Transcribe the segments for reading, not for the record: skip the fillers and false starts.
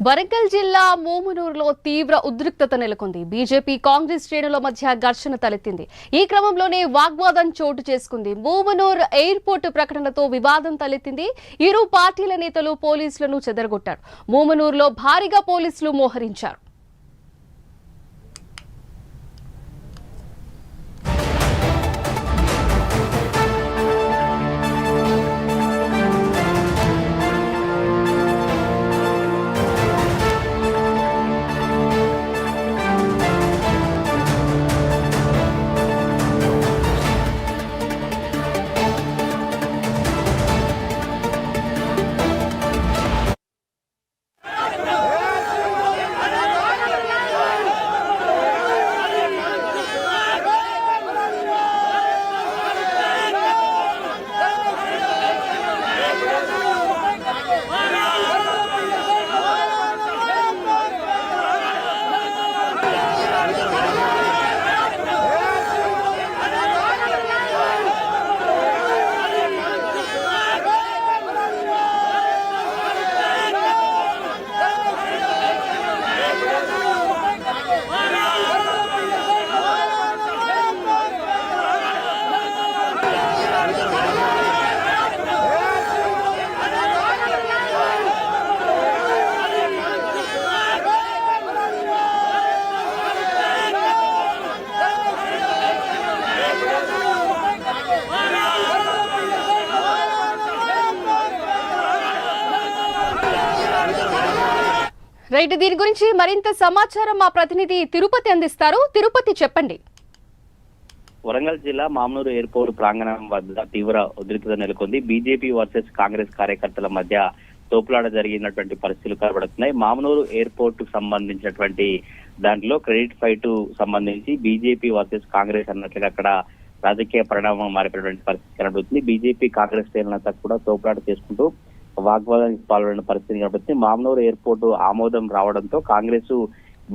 వరంగల్ జిల్లా మోమునూరులో తీవ్ర ఉద్రిక్తత నెలకొంది. బీజేపీ కాంగ్రెస్ శ్రేణుల మధ్య ఘర్షణ తలెత్తింది. ఈ క్రమంలోనే వాగ్వాదం చోటు చేసుకుంది. మోమునూరు ఎయిర్పోర్టు ప్రకటనతో వివాదం తలెత్తింది. ఇరు పార్టీల నేతలు పోలీసులను చెదరగొట్టారు. మోమునూరులో భారీగా పోలీసులు మోహరించారు. రైట్, దీని గురించి మరింత సమాచారం మా ప్రతినిధి తిరుపతి అందిస్తారు. తిరుపతి, చెప్పండి. వరంగల్ జిల్లా మామనూరు ఎయిర్పోర్ట్ ప్రాంగణం వద్ద తీవ్ర ఉద్రిక్తత నెలకొంది. బీజేపీ వర్సెస్ కాంగ్రెస్ కార్యకర్తల మధ్య తోపులాట జరిగినటువంటి పరిస్థితులు కనబడుతున్నాయి. మామనూరు ఎయిర్పోర్ట్ కు సంబంధించినటువంటి దాంట్లో క్రెడిట్ ఫైట్ సంబంధించి బీజేపీ వర్సెస్ కాంగ్రెస్ అన్నట్లుగా అక్కడ రాజకీయ పరిణామం మారినటువంటి పరిస్థితి కనబడుతుంది. బీజేపీ కాంగ్రెస్ శ్రేణులంతా కూడా తోపులాట చేసుకుంటూ వాగ్వాదానికి పాల్గొన్న పరిస్థితి కనబడుతుంది. మామనూరు ఎయిర్పోర్ట్ ఆమోదం రావడంతో కాంగ్రెస్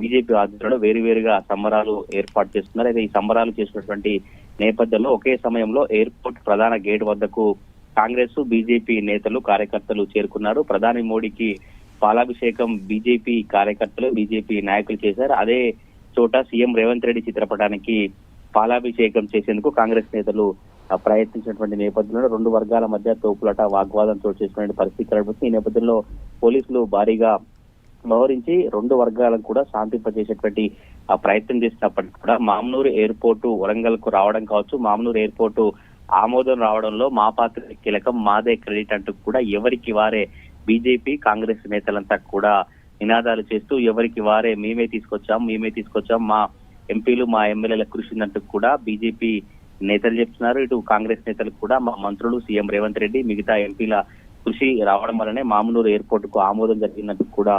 బీజేపీ ఆధ్వర్యంలో వేరువేరుగా సంబరాలు ఏర్పాటు చేస్తున్నారు. అయితే ఈ సంబరాలు చేసినటువంటి నేపథ్యంలో ఒకే సమయంలో ఎయిర్పోర్ట్ ప్రధాన గేట్ వద్దకు కాంగ్రెస్ బీజేపీ నేతలు కార్యకర్తలు చేరుకున్నారు. ప్రధాని మోడీకి పాలాభిషేకం బీజేపీ కార్యకర్తలు బీజేపీ నాయకులు చేశారు. అదే చోట సీఎం రేవంత్ రెడ్డి చిత్రపటానికి పాలాభిషేకం చేసేందుకు కాంగ్రెస్ నేతలు ప్రయత్నించినటువంటి నేపథ్యంలో రెండు వర్గాల మధ్య తోపులాట వాగ్వాదం చోటు చేసుకునే పరిస్థితి కనబడుతుంది. ఈ నేపథ్యంలో పోలీసులు భారీగా మోహరించి రెండు వర్గాలను కూడా శాంతింపజేసేటువంటి ప్రయత్నం చేసినప్పటికీ కూడా మామనూరు ఎయిర్పోర్టు వరంగల్ కు రావడం కావచ్చు, మామనూరు ఎయిర్పోర్టు ఆమోదం రావడంలో మా పాత్ర కీలకం, మాదే క్రెడిట్ అంటూ కూడా ఎవరికి వారే బీజేపీ కాంగ్రెస్ నేతలంతా కూడా నినాదాలు చేస్తూ ఎవరికి వారే మేమే తీసుకొచ్చాం, మా ఎంపీలు మా ఎమ్మెల్యేల కృషి అంటూ కూడా బీజేపీ నేతలు చెప్తున్నారు. ఇటు కాంగ్రెస్ నేతలు కూడా మా మంత్రులు సీఎం రేవంత్ రెడ్డి మిగతా ఎంపీల కృషి రావడం వల్లనే మామనూరు ఎయిర్పోర్ట్ కు ఆమోదం జరిగినట్టు కూడా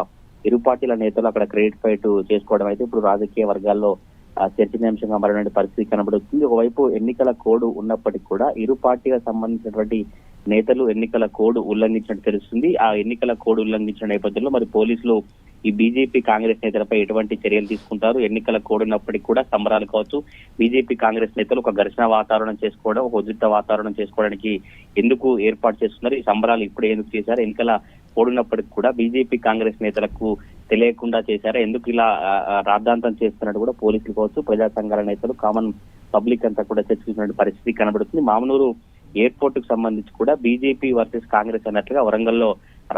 ఇరు పార్టీల నేతలు అక్కడ క్రెడిట్ ఫైట్ చేసుకోవడం అయితే ఇప్పుడు రాజకీయ వర్గాల్లో చర్చనీయాంశంగా మారిన పరిస్థితి కనబడుతుంది. ఒకవైపు ఎన్నికల కోడ్ ఉన్నప్పటికీ కూడా ఇరు పార్టీలకు సంబంధించినటువంటి నేతలు ఎన్నికల కోడ్ ఉల్లంఘించినట్టు తెలుస్తుంది. ఆ ఎన్నికల కోడ్ ఉల్లంఘించిన నేపథ్యంలో మరి పోలీసులు ఈ బీజేపీ కాంగ్రెస్ నేతలపై ఎటువంటి చర్యలు తీసుకుంటారు? ఎన్నికల కోడ్ ఉన్నప్పటికీ కూడా సంబరాలు కావచ్చు, బీజేపీ కాంగ్రెస్ నేతలు ఒక ఘర్షణ వాతావరణం చేసుకోవడం, ఒక ఉద్రిక్త వాతావరణం చేసుకోవడానికి ఎందుకు ఏర్పాటు చేస్తున్నారు? ఈ సంబరాలు ఇప్పుడు ఎందుకు చేశారు? ఎన్నికల కోడ్ ఉన్నప్పటికీ కూడా బీజేపీ కాంగ్రెస్ నేతలకు తెలియకుండా చేశారా? ఎందుకు ఇలా రాద్ధాంతం చేస్తున్నట్టు కూడా పోలీసులు కావచ్చు, ప్రజా సంఘాల నేతలు, కామన్ పబ్లిక్ అంతా కూడా చర్చించిన పరిస్థితి కనబడుతుంది. మామనూరు ఎయిర్పోర్ట్ కు సంబంధించి కూడా బీజేపీ వర్సెస్ కాంగ్రెస్ అన్నట్లుగా వరంగల్లో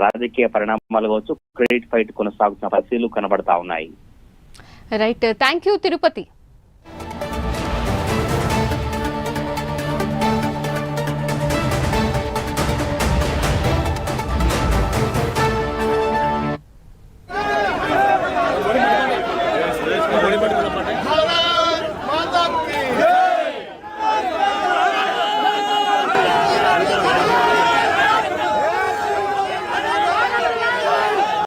రాజకీయ పరిణామాలు కావచ్చు, క్రెడిట్ ఫైట్ కొనసాగుతున్న పరిస్థితులు కనబడతా ఉన్నాయి. Right, thank you Tirupati.